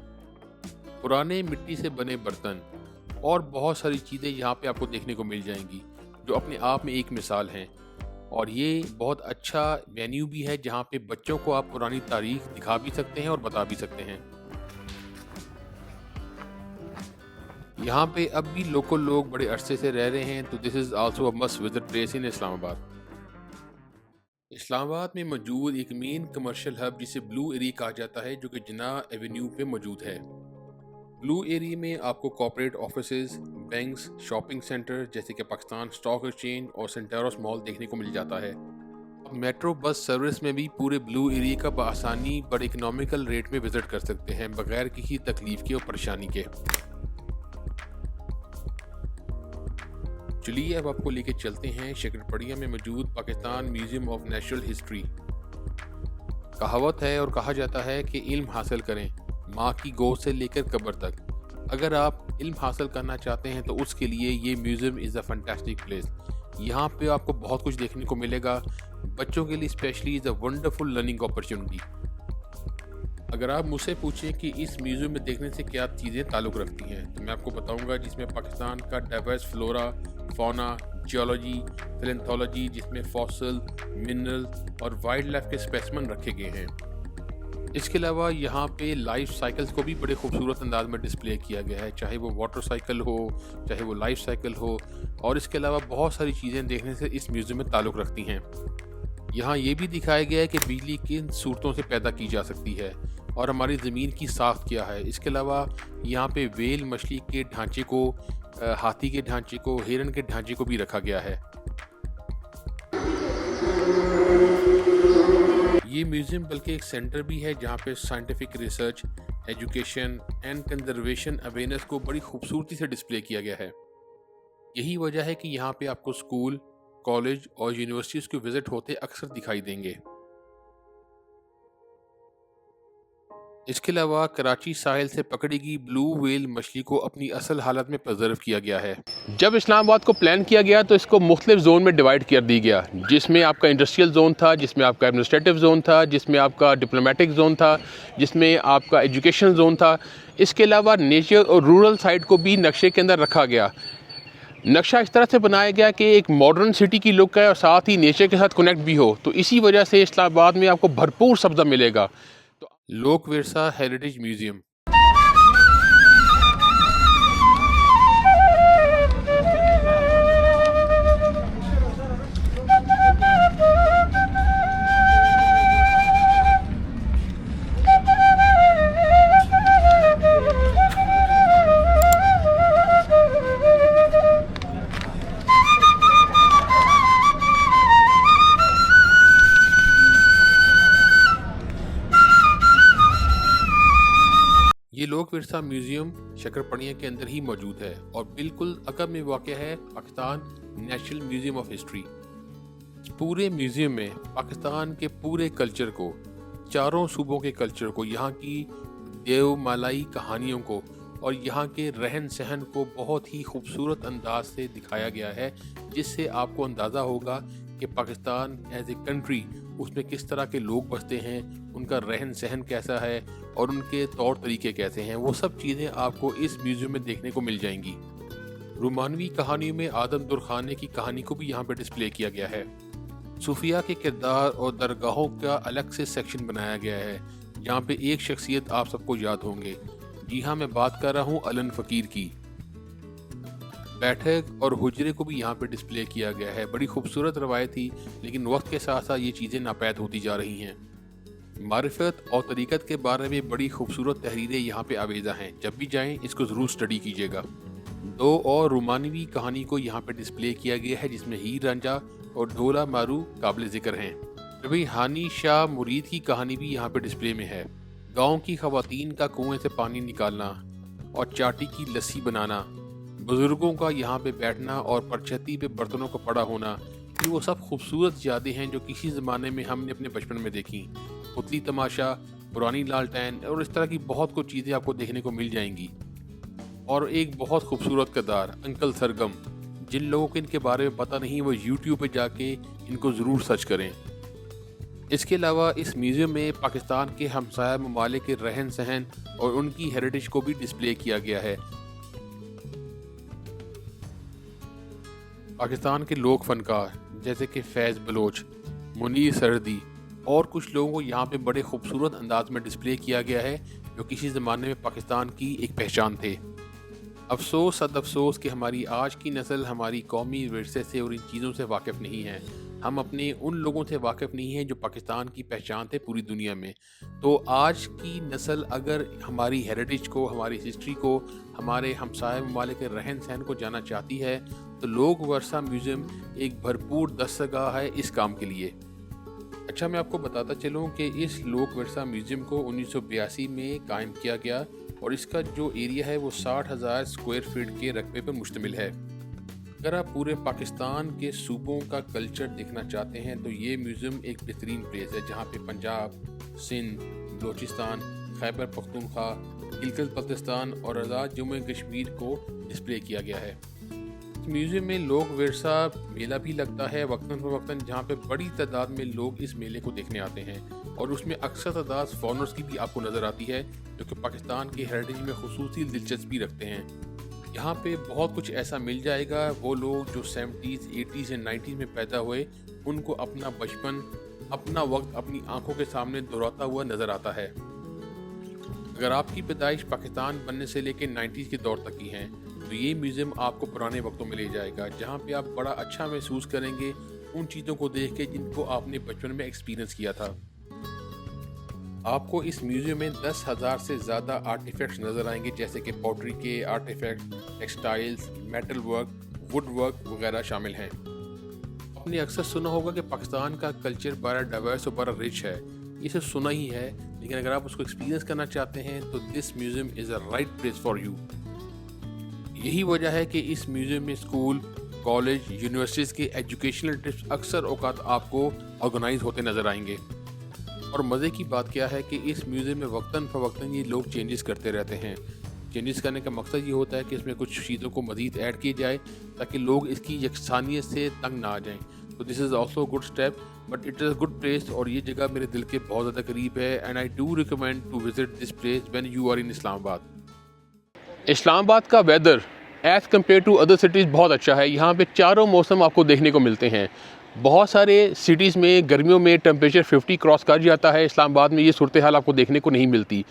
A: पुराने मिट्टी से बने बर्तन और बहुत सारी चीज़ें यहाँ पे आपको देखने को मिल जाएंगी जो अपने आप में एक मिसाल हैं। और ये बहुत अच्छा वेन्यू भी है जहाँ पे बच्चों को आप पुरानी तारीख दिखा भी सकते हैं और बता भी सकते हैं। यहाँ पे अब भी लोकल लोग बड़े अरसे से रह रहे हैं तो this is also a must visit place in Islamabad. Islamabad में मौजूद एक मेन कमर्शियल हब जिसे ब्लू एरिया कहा जाता है जो कि जिन्नाह एवेन्यू पे मौजूद है। ब्लू एरिया में आपको corporate offices, banks, shopping centre जैसे कि पाकिस्तान स्टॉक एक्सचेंज और सेंटेरोस मॉल देखने को मिल जाता है। अब मेट्रो बस सर्विस में भी पूरे ब्लू एरिया का बआसानी बड़े इकोनॉमिकल रेट में विजिट कर सकते हैं बगैर किसी तकलीफ के और परेशानी के। चलिए अब आपको लेके चलते हैं शकरपड़िया में मौजूद Pakistan museum of natural history. कहावत है और कहा जाता है कि इल्म हासिल करें माँ की गोद से लेकर कब्र तक। अगर आप इल्म हासिल करना चाहते हैं तो उसके लिए ये museum is a fantastic place. यहाँ पे आपको बहुत कुछ देखने को मिलेगा। बच्चों के लिए specially is a wonderful learning opportunity. अगर आप मुझसे पूछें कि इस म्यूज़ियम में देखने से क्या चीज़ें ताल्लुक़ रखती हैं तो मैं आपको बताऊँगा जिसमें पाकिस्तान का डाइवर्स फ्लोरा, फौना, जियोलॉजी, पैलेंथोलॉजी जिसमें फॉसिल, मिनरल और वाइल्ड लाइफ के स्पेसिमेन रखे गए हैं। इसके अलावा यहाँ पे लाइफ साइकिल्स को भी बड़े खूबसूरत अंदाज में डिस्प्ले किया गया है, चाहे वो वाटर साइकिल हो, चाहे वो लाइफ साइकिल हो। और इसके अलावा बहुत सारी चीज़ें देखने से इस म्यूज़ियम में ताल्लुक़ रखती हैं। यहाँ ये भी दिखाया गया है कि बिजली किन सूरतों से पैदा की जा सकती है और हमारी ज़मीन की साख्त क्या है। इसके अलावा यहाँ पे वेल मछली के ढांचे को, हाथी के ढांचे को, हिरन के ढांचे को भी रखा गया है। ये म्यूज़ियम बल्कि एक सेंटर भी है जहाँ पे scientific research, education and conservation awareness को बड़ी खूबसूरती से डिस्प्ले किया गया है। यही वजह है कि यहाँ पे आपको स्कूल, कॉलेज और यूनिवर्सिटीज़ के विज़िट होते अक्सर दिखाई देंगे। इसके अलावा कराची साहिल से पकड़ी गई ब्लू व्हेल मछली को अपनी असल हालत में प्रिजर्व किया गया है।
B: जब इस्लामाबाद को प्लान किया गया तो इसको मुख्तलिफ जोन में डिवाइड कर दी गया, जिसमें आपका इंडस्ट्रियल जोन था, जिसमें आपका एडमिनिस्ट्रेटिव जोन था, जिसमें आपका डिप्लोमेटिक जोन था, जिसमें आपका एजुकेशन जोन था। इसके अलावा नेचर और रूरल साइड को भी नक्शे के अंदर रखा गया। नक्शा इस तरह से बनाया गया कि एक मॉडर्न सिटी की लुक है और साथ ही नेचर के साथ कनेक्ट भी हो, तो इसी वजह से इस्लामाबाद में आपको भरपूर सब्ज़ा मिलेगा।
A: लोक विरसा हेरिटेज म्यूजियम। ये लोक विरसा म्यूजियम शकरपड़िया के अंदर ही मौजूद है और बिल्कुल अकब में वाक़ है Pakistan national museum of history. पूरे म्यूजियम में पाकिस्तान के पूरे कल्चर को, चारों सूबों के कल्चर को, यहाँ की देवमालाई कहानियों को और यहाँ के रहन सहन को बहुत ही खूबसूरत अंदाज से दिखाया गया है, जिससे आपको अंदाज़ा होगा कि पाकिस्तान एज ए कंट्री उसमें किस तरह के लोग बसते हैं, उनका रहन सहन कैसा है और उनके तौर तरीके कैसे हैं, वो सब चीज़ें आपको इस म्यूज़ियम में देखने को मिल जाएंगी। रोमानवी कहानियों में आदम दुरखाने की कहानी को भी यहाँ पे डिस्प्ले किया गया है। सूफिया के किरदार और दरगाहों का अलग से सेक्शन बनाया गया है, जहाँ पे एक शख्सियत आप सबको याद होंगे। जी हाँ, मैं बात कर रहा हूँ अलन फ़कीर की। बैठक और हुजरे को भी यहाँ पे डिस्प्ले किया गया है। बड़ी खूबसूरत रवायत थी, लेकिन वक्त के साथ साथ ये चीज़ें नापैद होती जा रही हैं। मारिफत और तरीक़त के बारे में बड़ी खूबसूरत तहरीरें यहाँ पे आवेज़ा हैं। जब भी जाएं इसको ज़रूर स्टडी कीजिएगा। दो और रोमानवी कहानी को यहाँ पे डिस्प्ले किया गया है, जिसमें हीर रांझा और ढोला मारू काबिल ज़िक्र हैं। रबी हानी शाह मुरीद की कहानी भी यहाँ पे डिस्प्ले में है। गाँव की ख़वातीन का कुएं से पानी निकालना और चाटी की लस्सी बनाना, बुज़ुर्गों का यहाँ पे बैठना और परछत्ती पे बर्तनों का पड़ा होना, ये वो सब खूबसूरत यादें हैं जो किसी ज़माने में हमने अपने बचपन में देखी। पुतली तमाशा, पुरानी लालटेन और इस तरह की बहुत कुछ चीज़ें आपको देखने को मिल जाएंगी। और एक बहुत खूबसूरत किरदार अंकल सरगम, जिन लोगों को इनके बारे में पता नहीं वो यूट्यूब पे जाके इनको ज़रूर सर्च करें। इसके अलावा इस म्यूज़ियम में पाकिस्तान के हमसाया ममालिक के रहन सहन और उनकी हेरिटेज को भी डिस्प्ले किया गया है। पाकिस्तान के लोक फनकार जैसे कि फैज़ बलोच, मुनीर सरदी और कुछ लोगों को यहाँ पे बड़े खूबसूरत अंदाज में डिस्प्ले किया गया है, जो किसी ज़माने में पाकिस्तान की एक पहचान थे। अफसोस सद अफसोस कि हमारी आज की नस्ल हमारी कौमी विरसे से और इन चीज़ों से वाकिफ़ नहीं है। हम अपने उन लोगों से वाकिफ़ नहीं हैं जो पाकिस्तान की पहचान थे पूरी दुनिया में। तो आज की नस्ल अगर हमारी हेरिटेज को, हमारी हिस्ट्री को, हमारे हमसाया ममालिक के रहन सहन को जानना चाहती है, तो लोक वर्सा म्यूज़ियम एक भरपूर दस्तगाह है इस काम के लिए। अच्छा, मैं आपको बताता चलूँ कि इस लोक वर्सा म्यूज़ियम को 1982 में कायम किया गया और इसका जो एरिया है वो 60,000 स्क्वायर फीट के रकबे पर मुश्तमिल है। अगर आप पूरे पाकिस्तान के सूबों का कल्चर देखना चाहते हैं तो ये म्यूज़ियम एक बेहतरीन प्लेस है, जहाँ पे पंजाब, सिंध, बलूचिस्तान, खैबर पख्तूनख्वा, गिलगित बल्तिस्तान और आज़ाद जम्मू कश्मीर को डिस्प्ले किया गया है। म्यूज़ियम में लोक विरसा मेला भी लगता है वक्तन फ़वक्तन, जहाँ पे बड़ी तादाद में लोग इस मेले को देखने आते हैं और उसमें अक्सर तादाद फॉरेनर्स की भी आपको नज़र आती है, जो कि पाकिस्तान के हेरिटेज में खुसूसी दिलचस्पी रखते हैं। यहाँ पे बहुत कुछ ऐसा मिल जाएगा, वो लोग जो 70s, 80s एंड 90s में पैदा हुए, उनको अपना बचपन, अपना वक्त अपनी आंखों के सामने दोहराता हुआ नज़र आता है। अगर आपकी पैदाइश पाकिस्तान बनने से लेकर 90s के दौर तक की है, तो ये म्यूज़ियम आपको पुराने वक्तों में ले जाएगा, जहाँ पे आप बड़ा अच्छा महसूस करेंगे उन चीज़ों को देख के जिनको आपने बचपन में एक्सपीरियंस किया था। आपको इस म्यूज़ियम में 10,000 से ज़्यादा आर्टिफैक्ट्स नज़र आएंगे, जैसे कि पॉटरी के artifact, textiles, metal work, wood work वगैरह शामिल हैं। आपने अक्सर सुना होगा कि पाकिस्तान का कल्चर बड़ा डाइवर्स और बड़ा रिच है। ये सिर्फ सुना ही है, लेकिन अगर आप उसको एक्सपीरियंस करना चाहते हैं तो this museum is a right place for you. यही वजह है कि इस म्यूज़ियम में स्कूल, कॉलेज, यूनिवर्सिटीज़ के एजुकेशनल ट्रिप्स अक्सर औकात आपको ऑर्गेनाइज होते नज़र आएंगे। और मज़े की बात क्या है कि इस म्यूज़ियम में वक्तन फ़वक्तन ये लोग चेंजेस करते रहते हैं। चेंजेस करने का मकसद ये होता है कि इसमें कुछ चीज़ों को मज़ीद ऐड किया जाए ताकि लोग इसकी यकसानियत से तंग ना आ जाएं। तो this is also good step, but it is a good place और ये जगह मेरे दिल के बहुत ज़्यादा करीब है and I do recommend to visit this place when you are in Islamabad.
B: Islamabad का weather as compare to other cities बहुत अच्छा है। यहाँ पे चारों मौसम आपको देखने को मिलते हैं। बहुत सारे सिटीज़ में गर्मियों में टेम्परेचर 50 क्रॉस कर जाता है, इस्लामाबाद में ये सूरत हाल आपको देखने को नहीं मिलती।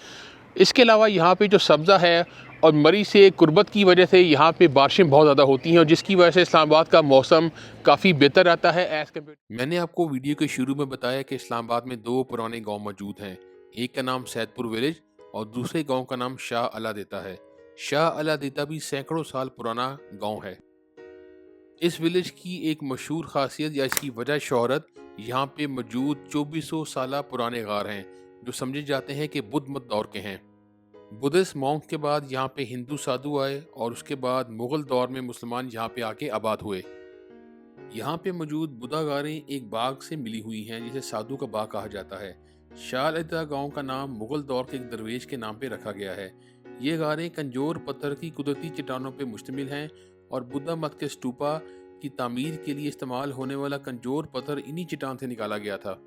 B: इसके अलावा यहाँ पे जो सब्ज़ा है और मरी से कुर्बत की वजह से यहाँ पे बारिशें बहुत ज़्यादा होती हैं और जिसकी वजह से इस्लामाबाद का मौसम काफ़ी बेहतर रहता है एज़ कम्पेयर।
A: मैंने आपको वीडियो के शुरू में बताया कि इस्लामाबाद में 2 पुराने गांव मौजूद हैं। एक का नाम सैदपुर विलेज और दूसरे गांव का नाम शाह अला देता है। शाह अला देता भी सैकड़ों साल पुराना गांव है। इस विलेज की एक मशहूर खासियत या इसकी वजह शोहरत, यहाँ पे मौजूद 2400 साल पुराने गार हैं जो समझे जाते हैं कि बुद्ध मत दौर के हैं। बुद्धिस्ट मॉन्क के बाद यहाँ पे हिंदू साधु आए और उसके बाद मुगल दौर में मुसलमान यहाँ पे आके आबाद हुए। यहाँ पे मौजूद बुद्धा गारें एक बाग से मिली हुई हैं जिसे साधु का बाग कहा जाता है। शाह अला गांव का नाम मुगल दौर के एक दरवेश के नाम पे रखा गया है। ये गारें कंजोर पत्थर की कुदरती चट्टानों पे मुश्तमिल हैं और बुद्धा मत के स्तूपा की तामीर के लिए इस्तेमाल होने वाला कंजोर पत्थर इन्हीं चट्टान से निकाला गया था।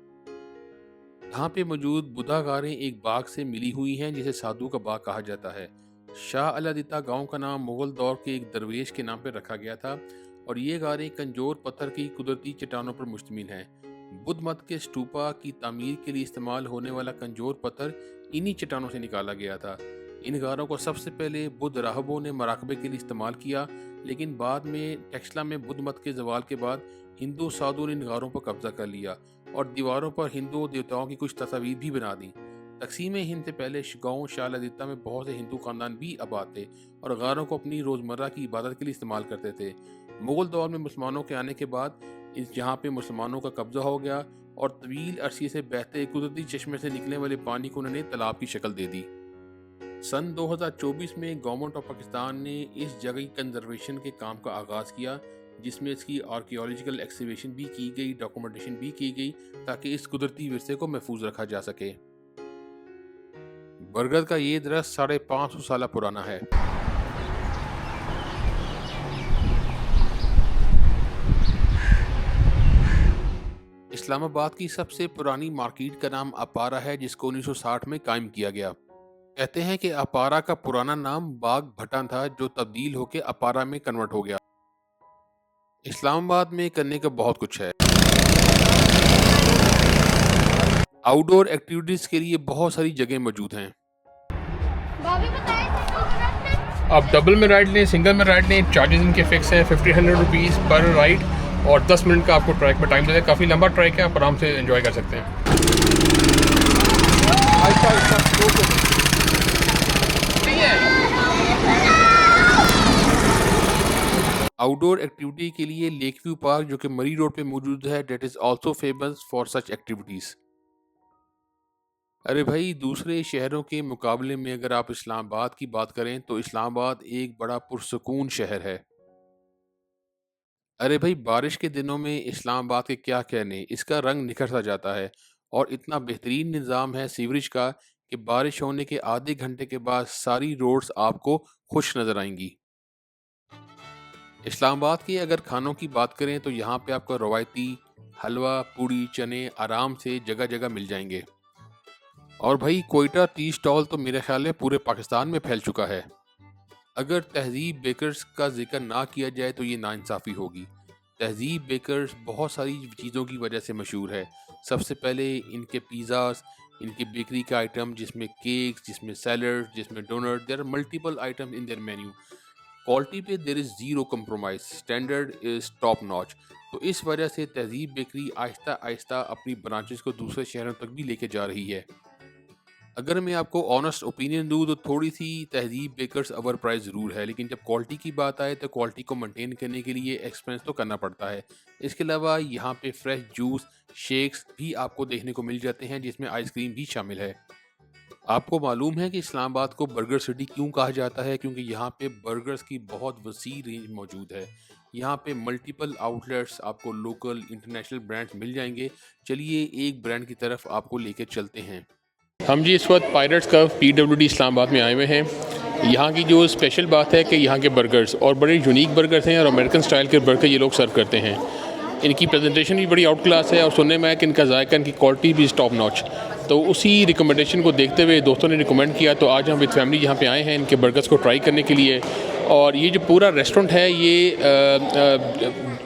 A: यहाँ पे मौजूद बुधा गारें एक बाग से मिली हुई हैं जिसे साधु का बाग कहा जाता है। शाह अलादीता गांव का नाम मुगल दौर के एक दरवेश के नाम पर रखा गया था और ये गारें कमजोर पत्थर की कुदरती चट्टानों पर मुश्तमिल हैं। बुद्ध मत के स्टूपा की तामीर के लिए इस्तेमाल होने वाला कमजोर पत्थर इन्हीं चट्टानों से निकाला गया था। इन गारों को सबसे पहले बुद्ध राहबों ने मराकबे के लिए इस्तेमाल किया, लेकिन बाद में टेक्सला में बुद्ध मत के जवाल के बाद हिंदू साधुओं ने इन गारों पर कब्जा कर लिया और दीवारों पर हिंदू देवताओं की कुछ तस्वीर भी बना दी। तकसीम हिंद से पहले गाँव शाह लदिता में बहुत से हिंदू खानदान भी आबाद थे और गारों को अपनी रोज़मर्रा की इबादत के लिए इस्तेमाल करते थे। मुगल दौर में मुसलमानों के आने के बाद इस जहाँ पे मुसलमानों का कब्जा हो गया और तवील अरसे से बहते कुदरती चश्मे से निकलने वाले पानी को उन्होंने तालाब की शक्ल दे दी। सन 2024 में गवर्नमेंट ऑफ पाकिस्तान ने इस जगह की कंजर्वेशन के काम का आगाज़ किया, जिसमें इसकी आर्कियोलॉजिकल एक्सकवेशन भी की गई, डॉक्यूमेंटेशन भी की गई ताकि इस कुदरती विरसे को महफूज रखा जा सके। बरगद का ये दरख्त 550 साल पुराना है। इस्लामाबाद की सबसे पुरानी मार्केट का नाम अपारा है, जिसको 1960 में कायम किया गया। कहते हैं कि अपारा का पुराना नाम बाग भटन था जो तब्दील होकर अपारा में कन्वर्ट हो गया। इस्लामाबाद में करने का बहुत कुछ है। आउटडोर एक्टिविटीज के लिए बहुत सारी जगह मौजूद हैं।
B: आप डबल में राइड लें, सिंगल में राइड लें, चार्जेस इनके फिक्स हैं 50-100 रुपीज़ पर राइड और 10 मिनट का आपको ट्रैक में टाइम देता है। काफ़ी लंबा ट्रैक है, आप आराम से एंजॉय कर सकते हैं।
A: आउटडोर एक्टिविटी के लिए लेक व्यू पार्क जो कि मरी रोड पे मौजूद है, that is also famous for such activities. अरे भाई, दूसरे शहरों के मुकाबले में अगर आप इस्लामाबाद की बात करें तो इस्लामाबाद एक बड़ा पुरसकून शहर है। अरे भाई, बारिश के दिनों में इस्लामाबाद के क्या कहने, इसका रंग निखर सा जाता है और इतना बेहतरीन निज़ाम है सीवरेज का कि बारिश होने के आधे घंटे के बाद सारी रोड्स आपको खुश नज़र आएंगी। इस्लामाबाद के अगर खानों की बात करें तो यहाँ पे आपको रवायती हलवा, पूड़ी, चने आराम से जगह जगह मिल जाएंगे। और भाई, कोयटा टी स्टॉल तो मेरे ख्याल में पूरे पाकिस्तान में फैल चुका है। अगर तहज़ीब बेकर्स का जिक्र ना किया जाए तो ये नाइंसाफ़ी होगी। तहज़ीब बेकर्स बहुत सारी चीज़ों की वजह से मशहूर है। सबसे पहले इनके पिज़्ज़ास, इनके बेकरी का आइटम जिसमें केक्स, जिसमें सैलड, जिसमें donut, there are multiple item in their menu. Quality पे there is zero compromise, standard is top notch. तो इस वजह से तहज़ीब बेकरी आहिस्ता आहिस्ता अपनी ब्रांचेस को दूसरे शहरों तक भी लेके जा रही है। अगर मैं आपको ऑनेस्ट ओपिनियन दूँ तो थोड़ी सी तहज़ीब बेकर्स ओवर प्राइस ज़रूर है, लेकिन जब क्वालिटी की बात आए तो क्वालिटी को मेंटेन करने के लिए एक्सपेंस तो करना पड़ता है। इसके अलावा यहाँ पे फ्रेश जूस, शेक्स भी आपको देखने को मिल जाते हैं जिसमें आइसक्रीम भी शामिल है। आपको मालूम है कि इस्लामाबाद को बर्गर सिटी क्यों कहा जाता है? क्योंकि यहाँ पे बर्गर्स की बहुत वसी रेंज मौजूद है। यहाँ पे मल्टीपल आउटलेट्स आपको लोकल इंटरनेशनल ब्रांड्स मिल जाएंगे। चलिए एक ब्रांड की तरफ आपको लेकर चलते हैं।
B: हम जी इस वक्त पायरेट्स कर्व PWD इस्लामाबाद में आए हुए हैं। यहाँ की जो स्पेशल बात है कि यहाँ के बर्गर्स और बड़े यूनिक बर्गर्स हैं और अमेरिकन स्टाइल के बर्गर ये लोग सर्व करते हैं। इनकी प्रेजेंटेशन भी बड़ी आउट क्लास है और सुनने में है कि इनका जायका, इनकी क्वालिटी भी टॉप नॉच। तो उसी रिकमेंडेशन को देखते हुए दोस्तों ने रिकमेंड किया तो आज हम विद फैमिली यहाँ पे आए हैं इनके बर्गर्स को ट्राई करने के लिए। और ये जो पूरा रेस्टोरेंट है ये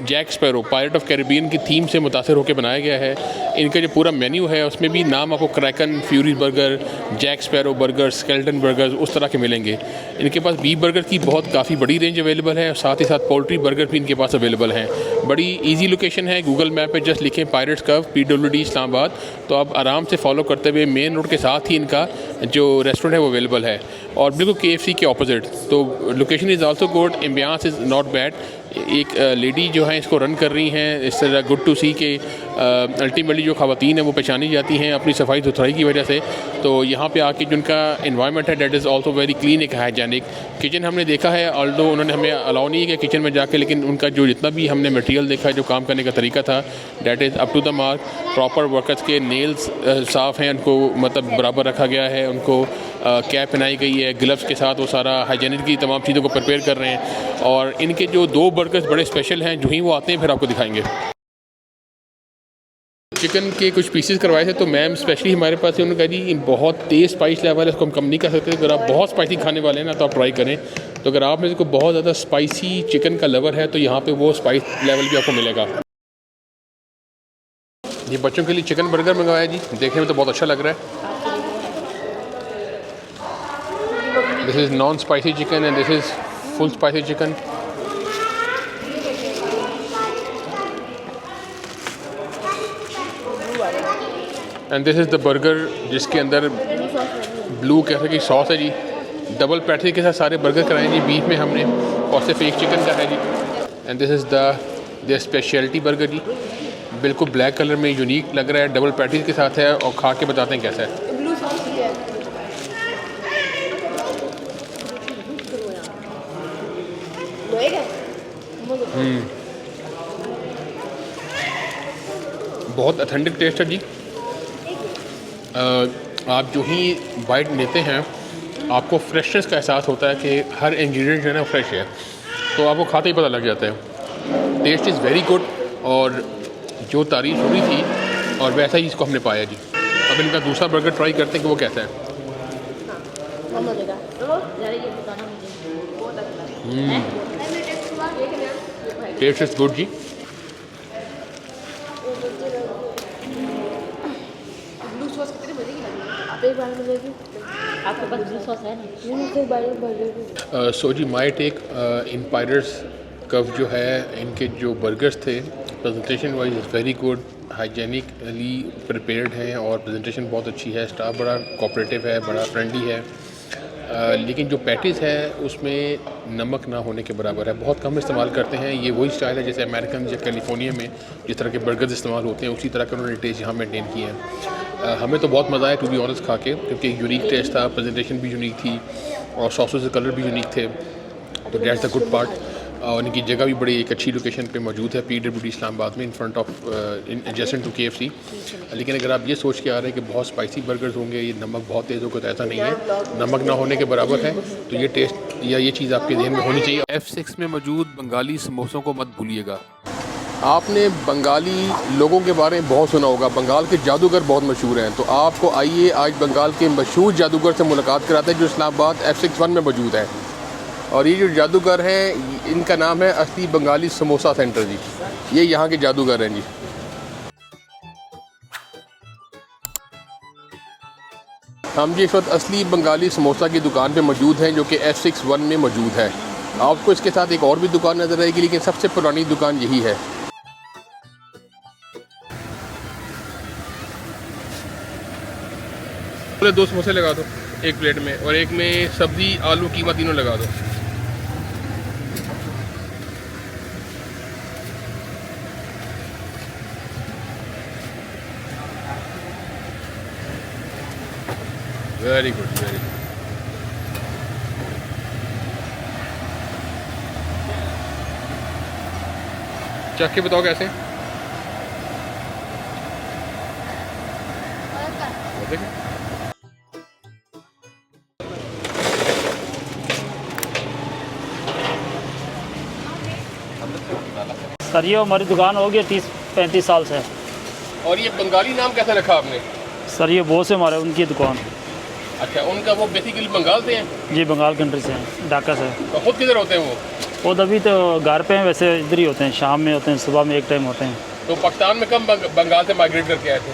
B: Jack Sparrow pirate of Caribbean की थीम से मुतासर होकर बनाया गया है। इनका जो पूरा मेन्यू है उसमें भी नाम आपको Kraken, fury burger, Jack Sparrow burger, skeleton burgers उस तरह के मिलेंगे। इनके पास बीफ बर्गर की काफ़ी बड़ी रेंज अवेलेबल है और साथ ही साथ पोल्ट्री बर्गर भी इनके पास अवेलेबल हैं। बड़ी ईजी लोकेशन है, गूगल मैप पे जस्ट लिखें पायरेट्स कर्व PWD इस्लामाबाद तो आप आराम से फॉलो करते हुए मेन रोड के साथ ही इनका जो रेस्टोरेंट है वो अवेलेबल है और बिल्कुल KFC के ऑपोजिट। तो location is also good, ambience is not bad. एक लेडी जो है इसको रन कर रही हैं, इस तरह गुड टू सी के अल्टीमेटली जो ख़वातीन हैं वो पहचानी जाती हैं अपनी सफाई सुथराई की वजह से। तो यहाँ पे आके जो उनका इन्वायरमेंट है that is also very clean, एक हाइजेनिक। किचन हमने देखा है, ऑल्दो उन्होंने हमें अलाउ नहीं किया किचन में जाके, लेकिन उनका जो जितना भी हमने मटेरियल देखा है, जो काम करने का तरीका था that is up to the mark. Proper workers के नेल्स साफ़ हैं, उनको मतलब बराबर रखा गया है, उनको कैप पहनाई गई है, ग्लव्स के साथ वो सारा हाइजीनिक की तमाम चीज़ों को प्रिपेयर कर रहे हैं। और इनके जो 2 बर्गर्स बड़े स्पेशल हैं, जो ही वो आते हैं फिर आपको दिखाएंगे। चिकन के कुछ पीसेस करवाए थे, तो मैम स्पेशली हमारे पास है, उन्होंने कहा जी बहुत तेज़ स्पाइस लेवल है, इसको हम कम नहीं कर सकते, अगर आप बहुत स्पाइसी खाने वाले हैं ना तो आप ट्राई करें। तो अगर आप मेरे को बहुत ज़्यादा स्पाइसी चिकन का लवर है तो यहाँ पे वो स्पाइस लेवल भी आपको मिलेगा। ये बच्चों के लिए चिकन बर्गर मंगवाया जी, देखने में तो बहुत अच्छा लग रहा है। This is non spicy chicken and this is full spicy chicken. And this is the burger जिसके अंदर ब्लू कैसे की सॉस है जी। डबल पैटी के साथ सारे बर्गर कराए जी, बीफ में हमने, और सिर्फ एक चिकन का है जी। And this is the speciality burger जी, बिल्कुल ब्लैक कलर में यूनिक लग रहा है, डबल पैटीज के साथ है, और खा के बताते हैं कैसा है। बहुत अथेंटिक टेस्ट है जी। आप जो ही बाइट लेते हैं आपको फ्रेशनेस का एहसास होता है कि हर इंग्रेडिएंट जो है ना फ्रेश है, तो आपको खाते ही पता लग जाता है। टेस्ट इज़ वेरी गुड, और जो तारीफ हो रही थी और वैसा ही इसको हमने पाया जी। अब इनका दूसरा बर्गर ट्राई करते हैं कि वो कैसा है। टेस्ट इज़ गुड जी।
C: ब्लू सॉस कितनी मजे की लगी आप एक बार में देखिए आपके पास ब्लू सॉस है ना नहीं कोई बार बर्गर
B: सो जी माई टेक इन पायरट्स कव जो है, इनके जो बर्गर्स थे presentation wise is very good, hygienically prepared हैं और प्रेजेंटेशन बहुत अच्छी है, स्टाफ बड़ा कोऑपरेटिव है, बड़ा फ्रेंडली है। लेकिन जो पैटीज़ है उसमें नमक ना होने के बराबर है, बहुत कम इस्तेमाल करते हैं। ये वही स्टाइल है जैसे अमेरिकन या कैलिफोर्निया में जिस तरह के बर्गर्स इस्तेमाल होते हैं, उसी तरह का उन्होंने टेस्ट यहाँ मेंटेन किया है। हमें तो बहुत मज़ा आया टू बी ऑनेस्ट खा के, क्योंकि यूनिक टेस्ट था, प्रेजेंटेशन भी यूनिक थी और सॉसेस के कलर भी यूनिक थे, तो दैट्स द गुड पार्ट। और इनकी जगह भी बड़ी एक अच्छी लोकेशन पे मौजूद है, PWD इस्लामाबाद में, in front of in adjacent to KFC। लेकिन अगर आप ये सोच के आ रहे हैं कि बहुत स्पाइसी बर्गर्स होंगे, ये नमक बहुत तेज़ होगा, तो ऐसा नहीं है, नमक ना होने के बराबर है। तो ये टेस्ट या ये चीज़ आपके ध्यान में होनी चाहिए।
A: F6 में मौजूद बंगाली समोसों को मत भूलिएगा।
B: आपने बंगाली लोगों के बारे में बहुत सुना होगा, बंगाल के जादूगर बहुत मशहूर हैं, तो आपको आइए आज बंगाल के मशहूर जादूगर से मुलाकात कराते हैं जो इस्लामाबाद F61 में मौजूद है। और ये जो जादूगर हैं इनका नाम है असली बंगाली समोसा सेंटर जी, ये यहाँ के जादूगर हैं जी। हम जी इस वक्त असली बंगाली समोसा की दुकान पे मौजूद हैं जो कि F61 में मौजूद है। आपको इसके साथ एक और भी दुकान नज़र आएगी, लेकिन सबसे पुरानी दुकान यही है। दो समोसे लगा दो एक प्लेट में, और एक में सब्जी आलू कीमा तीनों लगा दो। Very good, very good. चख के बताओ कैसे। देखें
D: सर ये हमारी दुकान हो गई 30-35 साल से।
B: और ये बंगाली नाम कैसे रखा आपने?
D: सर ये बॉस है हमारे, उनकी दुकान।
B: अच्छा, उनका वो बेसिकली बंगाल से हैं?
D: जी बंगाल कंट्री से हैं, ढाका से।
B: तो खुद किधर होते हैं वो?
D: वो अभी तो घर पे हैं, वैसे इधर ही होते हैं, शाम में होते हैं, सुबह में एक टाइम होते हैं।
B: तो पाकिस्तान में कब बंगाल से माइग्रेट करके आए थे?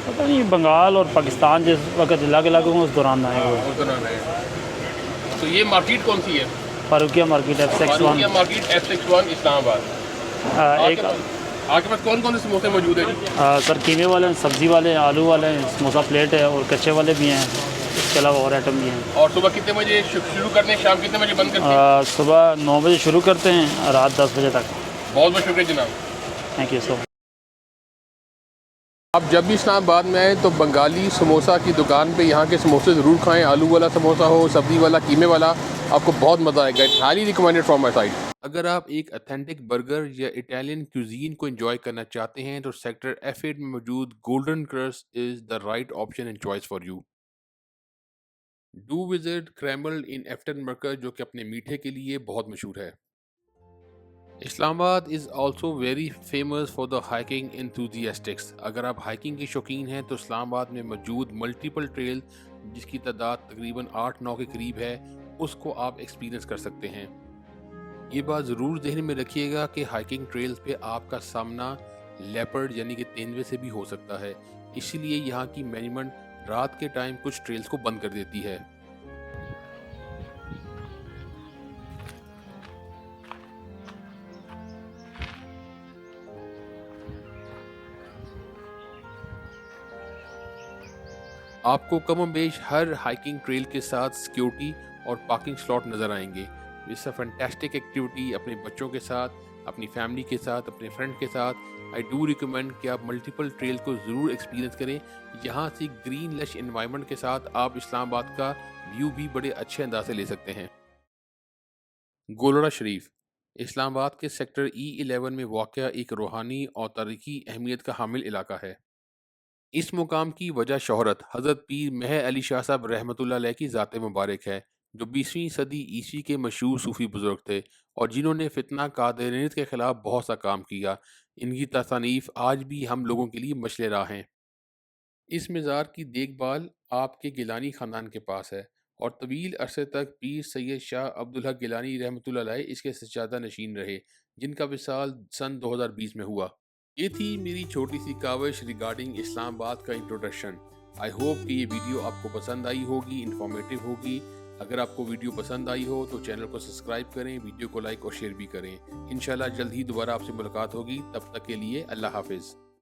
D: पता नहीं, बंगाल और पाकिस्तान जिस वक्त अलग अलग हों उस दौरान आए वो।
B: उस दौरान आए। तो ये मार्केट कौन सी है?
D: Farooqia market
B: Farooqia
D: F61।
B: Market F61 Islamabad.
D: एक
B: आपके पास कौन कौन से समोसे मौजूद है जी?
D: सर कीमे वाले हैं, सब्ज़ी वाले हैं, आलू वाले हैं, समोसा प्लेट है, और कच्चे वाले भी हैं, इसके अलावा और आइटम भी हैं।
B: और सुबह कितने बजे शुरू करते हैं, शाम कितने बजे बंद करते हैं?
D: सुबह 9 बजे शुरू करते हैं, रात 10 बजे तक।
B: बहुत बहुत शुक्रिया जनाब।
D: Thank you so much.
B: आप जब भी इस्लामाबाद में आएँ तो बंगाली समोसा की दुकान पे यहाँ के समोसे ज़रूर खाएं। आलू वाला समोसा हो, सब्ज़ी वाला, कीमे वाला, आपको बहुत मज़ा आएगा। It's highly recommended from my side.
A: अगर आप एक अथेंटिक बर्गर या इटालियन क्यूजीन को एंजॉय करना चाहते हैं तो सेक्टर F8 में मौजूद Golden Crust is the right option and choice for you. Do visit क्रैमल इन एफ्टन मर्कज जो कि अपने मीठे के लिए बहुत मशहूर है। Islamabad is also very famous for the hiking enthusiastics. अगर आप हाइकिंग के शौकीन हैं तो इस्लामाबाद में मौजूद मल्टीपल ट्रेल, जिसकी तादाद तकरीबन 8-9 के करीब है, उसको आप एक्सपीरियंस कर सकते हैं। ये बात ज़रूर ज़हन में रखिएगा कि हाइकिंग ट्रेल्स पे आपका सामना लेपर्ड यानी कि तेंदुए से भी हो सकता है, इसीलिए यहाँ की मैनेजमेंट रात के टाइम कुछ ट्रेल्स को बंद कर देती है। आपको कमोबेश हर हाइकिंग ट्रेल के साथ सिक्योरिटी और पार्किंग स्लॉट नज़र आएंगे। इट्स अ फैंटास्टिक एक्टिविटी अपने बच्चों के साथ, अपनी फैमिली के साथ, अपने फ्रेंड के साथ। आई डू रिकमेंड कि आप मल्टीपल ट्रेल को ज़रूर एक्सपीरियंस करें। यहाँ से ग्रीन लश इन्वायरमेंट के साथ आप इस्लामाबाद का व्यू भी बड़े अच्छे अंदाज से ले सकते हैं। गोलड़ा शरीफ इस्लामाबाद के सेक्टर E11 में वाक़या एक रूहानी और तारीख़ी अहमियत का हामिल इलाका है। इस मुकाम की वजह शोहरत हज़रत पीर मेहर अली शाह साहब रहमतुल्लाह अलैह की ज़ात मुबारक है, जो 20वीं सदी ईस्वी के मशहूर सूफ़ी बुज़ुर्ग थे और जिन्होंने फितना कादियानियत के ख़िलाफ़ बहुत सा काम किया। इनकी तसानीफ़ आज भी हम लोगों के लिए मशले राह हैं। इस मज़ार की देखभाल आपके गिलानी ख़ानदान के पास है और तवील अरसे तक पीर सैयद शाह अब्दुल हक गिलानी रहमतुल्लाह अलैह इसके सज्जादा नशीन रहे, जिनका विसाल सन 2020 में हुआ। ये थी मेरी छोटी सी काविश रिगार्डिंग इस्लामाबाद का इंट्रोडक्शन। आई होप कि ये वीडियो आपको पसंद आई होगी, इन्फॉर्मेटिव होगी। अगर आपको वीडियो पसंद आई हो तो चैनल को सब्सक्राइब करें, वीडियो को लाइक और शेयर भी करें। इंशाल्लाह जल्द ही दोबारा आपसे मुलाकात होगी। तब तक के लिए अल्लाह हाफिज़।